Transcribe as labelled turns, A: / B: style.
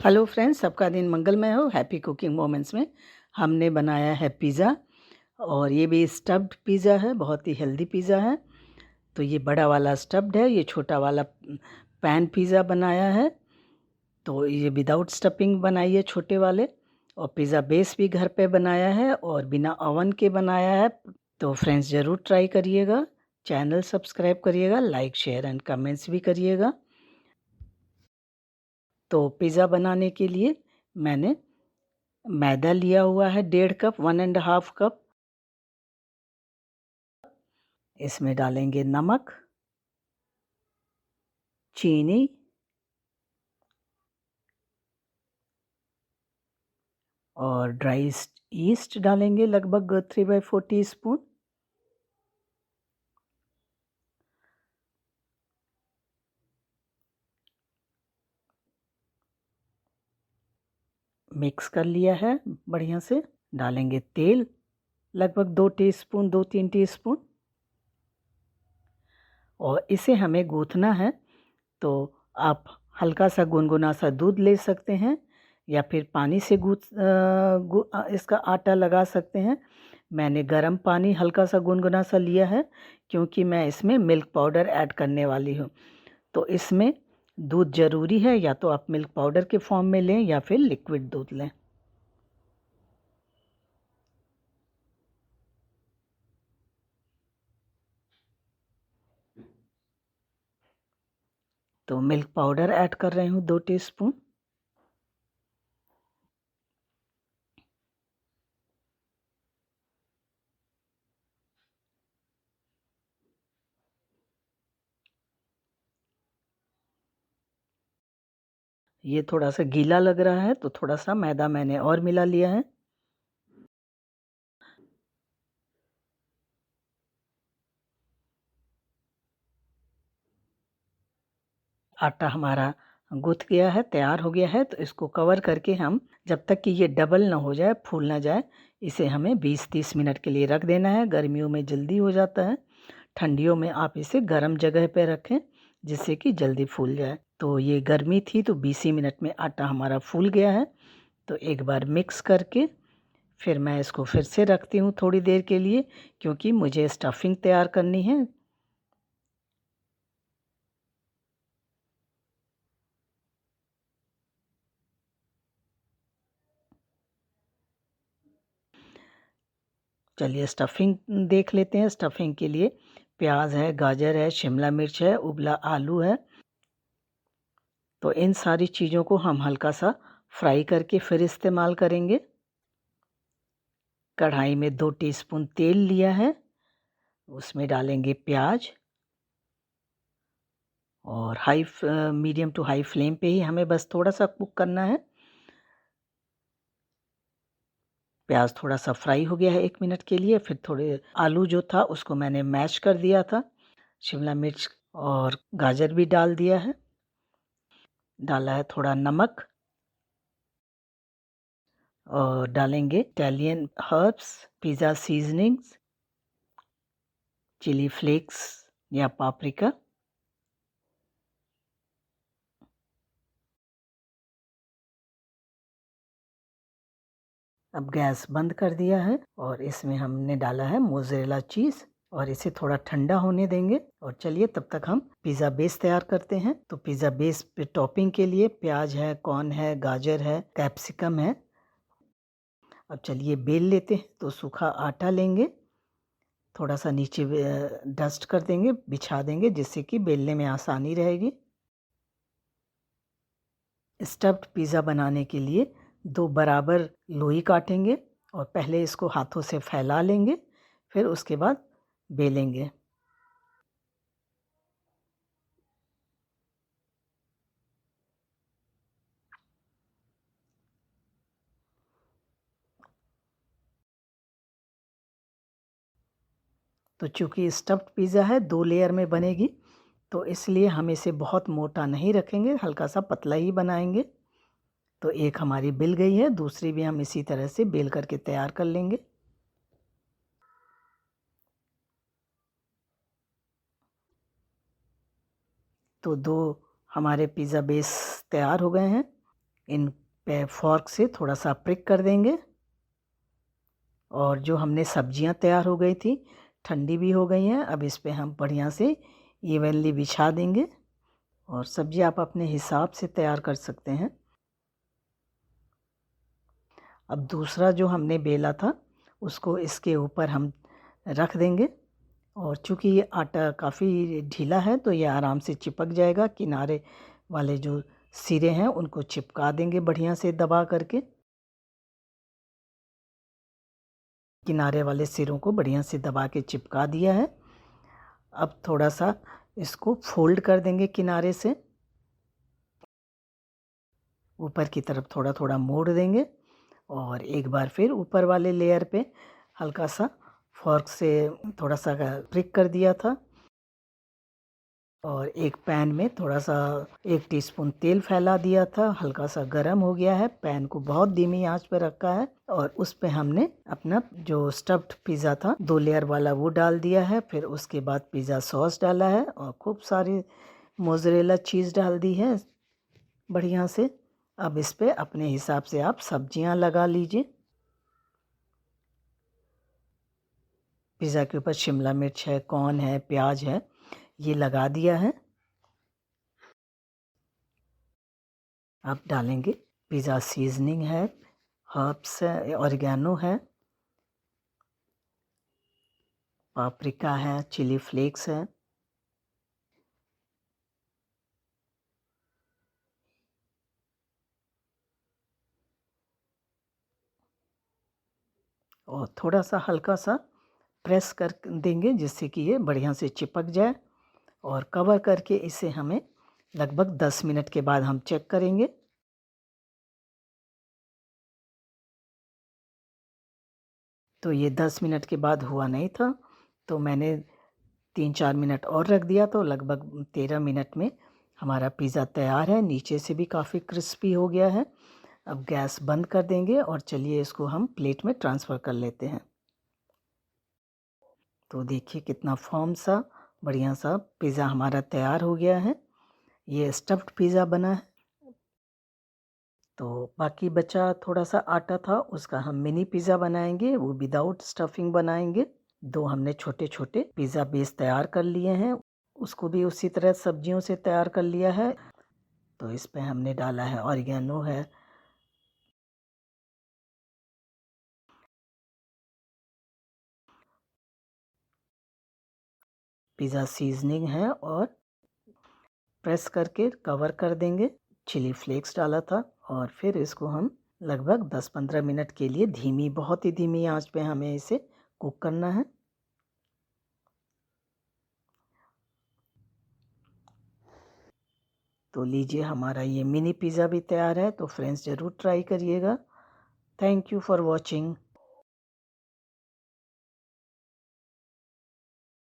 A: Hello friends, सबका दिन मंगलमय हो। हैप्पी कुकिंग मोमेंट्स में हमने बनाया है पिज़्ज़ा, और ये भी स्टफ्ड पिज़्ज़ा है। बहुत ही हेल्दी पिज़्ज़ा है। तो ये बड़ा वाला स्टफ्ड है, ये छोटा वाला पैन पिज़्ज़ा बनाया है। तो ये विदाउट स्टफिंग बनाई है छोटे वाले, और पिज़्ज़ा बेस भी घर पे बनाया है और बिना ओवन के बनाया है। तो फ्रेंड्स ज़रूर ट्राई करिएगा। चैनल सब्सक्राइब करिएगा, लाइक शेयर एंड कमेंट्स भी करिएगा। तो पिज़्ज़ा बनाने के लिए मैंने मैदा लिया हुआ है 1.5 कप, 1.5 कप। इसमें डालेंगे नमक, चीनी और ड्राई ईस्ट डालेंगे लगभग 3/4 टीस्पून। मिक्स कर लिया है बढ़िया से। डालेंगे तेल लगभग 2 टीस्पून, 2-3 टीस्पून, और इसे हमें गूँथना है। तो आप हल्का सा गुनगुना सा दूध ले सकते हैं, या फिर पानी से इसका आटा लगा सकते हैं। मैंने गर्म पानी हल्का सा गुनगुना सा लिया है, क्योंकि मैं इसमें मिल्क पाउडर ऐड करने वाली हूँ। तो इसमें दूध ज़रूरी है, या तो आप मिल्क पाउडर के फॉर्म में लें या फिर लिक्विड दूध लें। तो मिल्क पाउडर ऐड कर रही हूँ 2 टीस्पून। ये थोड़ा सा गीला लग रहा है, तो थोड़ा सा मैदा मैंने और मिला लिया है। आटा हमारा गूँथ गया है, तैयार हो गया है। तो इसको कवर करके हम, जब तक कि ये डबल ना हो जाए, फूल ना जाए, इसे हमें 20-30 मिनट के लिए रख देना है। गर्मियों में जल्दी हो जाता है, ठंडियों में आप इसे गर्म जगह पे रखें, जिससे कि जल्दी फूल जाए। तो ये गर्मी थी, तो 20 ही मिनट में आटा हमारा फूल गया है। तो एक बार मिक्स करके फिर मैं इसको फिर से रखती हूँ थोड़ी देर के लिए, क्योंकि मुझे स्टफिंग तैयार करनी है। चलिए स्टफिंग देख लेते हैं। स्टफिंग के लिए प्याज है, गाजर है, शिमला मिर्च है, उबला आलू है। तो इन सारी चीज़ों को हम हल्का सा फ्राई करके फिर इस्तेमाल करेंगे। कढ़ाई में 2 टीस्पून तेल लिया है, उसमें डालेंगे प्याज, और मीडियम टू हाई फ्लेम पे ही हमें बस थोड़ा सा कुक करना है। प्याज थोड़ा सा फ्राई हो गया है 1 मिनट के लिए। फिर थोड़े आलू जो था उसको मैंने मैश कर दिया था, शिमला मिर्च और गाजर भी डाल दिया है। डाला है थोड़ा नमक, और डालेंगे Italian herbs, pizza seasonings, chilli flakes या पापरिका। अब गैस बंद कर दिया है, और इसमें हमने डाला है मोज़रेला चीज़, और इसे थोड़ा ठंडा होने देंगे। और चलिए तब तक हम पिज़्ज़ा बेस तैयार करते हैं। तो पिज़्ज़ा बेस पे टॉपिंग के लिए प्याज है, कॉर्न है, गाजर है, कैप्सिकम है। अब चलिए बेल लेते हैं। तो सूखा आटा लेंगे, थोड़ा सा नीचे डस्ट कर देंगे, बिछा देंगे, जिससे कि बेलने में आसानी रहेगी। स्टफ्ड पिज़्ज़ा बनाने के लिए 2 बराबर लोई काटेंगे, और पहले इसको हाथों से फैला लेंगे, फिर उसके बाद बेलेंगे। तो चूँकि स्टफ्ड पिज़्ज़ा है, 2 लेयर में बनेगी, तो इसलिए हम इसे बहुत मोटा नहीं रखेंगे, हल्का सा पतला ही बनाएंगे। तो एक हमारी बिल गई है, दूसरी भी हम इसी तरह से बेल करके तैयार कर लेंगे। तो 2 हमारे पिज़्ज़ा बेस तैयार हो गए हैं। इन पे फॉर्क से थोड़ा सा प्रिक कर देंगे। और जो हमने सब्जियां तैयार हो गई थी, ठंडी भी हो गई हैं, अब इस पे हम बढ़िया से इवनली बिछा देंगे। और सब्जी आप अपने हिसाब से तैयार कर सकते हैं। अब दूसरा जो हमने बेला था उसको इसके ऊपर हम रख देंगे। और चूँकि ये आटा काफ़ी ढीला है तो ये आराम से चिपक जाएगा। किनारे वाले जो सिरे हैं उनको चिपका देंगे बढ़िया से दबा करके। किनारे वाले सिरों को बढ़िया से दबा के चिपका दिया है। अब थोड़ा सा इसको फोल्ड कर देंगे किनारे से, ऊपर की तरफ थोड़ा थोड़ा मोड़ देंगे। और एक बार फिर ऊपर वाले लेयर पे हल्का सा फॉर्क से थोड़ा सा प्रिक कर दिया था। और एक पैन में थोड़ा सा 1 टीस्पून तेल फैला दिया था, हल्का सा गर्म हो गया है। पैन को बहुत धीमी आंच पे रखा है और उस पे हमने अपना जो स्टफ्ड पिज़्ज़ा था 2 लेयर वाला वो डाल दिया है। फिर उसके बाद पिज़्ज़ा सॉस डाला है और खूब सारी मोज़रेला चीज़ डाल दी है बढ़िया से। अब इस पे अपने हिसाब से आप सब्जियां लगा लीजिए। पिज़्ज़ा के ऊपर शिमला मिर्च है, कॉर्न है, प्याज है, ये लगा दिया है। अब डालेंगे पिज़्ज़ा सीजनिंग है, हर्ब्स है, ऑरिगेनो है, पापरिका है, चिली फ्लेक्स है। और थोड़ा सा हल्का सा प्रेस कर देंगे जिससे कि ये बढ़िया से चिपक जाए। और कवर करके इसे हमें लगभग 10 मिनट के बाद हम चेक करेंगे। तो ये 10 मिनट के बाद हुआ नहीं था, तो मैंने 3-4 मिनट और रख दिया, तो लगभग 13 मिनट में हमारा पिज़्ज़ा तैयार है। नीचे से भी काफ़ी क्रिस्पी हो गया है। अब गैस बंद कर देंगे और चलिए इसको हम प्लेट में ट्रांसफ़र कर लेते हैं। तो देखिए कितना फॉर्म सा बढ़िया सा पिज़्ज़ा हमारा तैयार हो गया है। ये स्टफ्ड पिज़्ज़ा बना है। तो बाकी बचा थोड़ा सा आटा था, उसका हम मिनी पिज़्ज़ा बनाएंगे, वो विदाउट स्टफिंग बनाएंगे। 2 हमने छोटे छोटे पिज़्ज़ा बेस तैयार कर लिए हैं, उसको भी उसी तरह सब्जियों से तैयार कर लिया है। तो इस पे हमने डाला है ऑरिगेनो है, पिज़्ज़ा सीजनिंग है और प्रेस करके कवर कर देंगे। चिली फ्लेक्स डाला था और फिर इसको हम लगभग 10-15 मिनट के लिए धीमी, बहुत ही धीमी आंच पे हमें इसे कुक करना है। तो लीजिए हमारा ये मिनी पिज़्ज़ा भी तैयार है। तो फ्रेंड्स ज़रूर ट्राई करिएगा। Thank you for watching.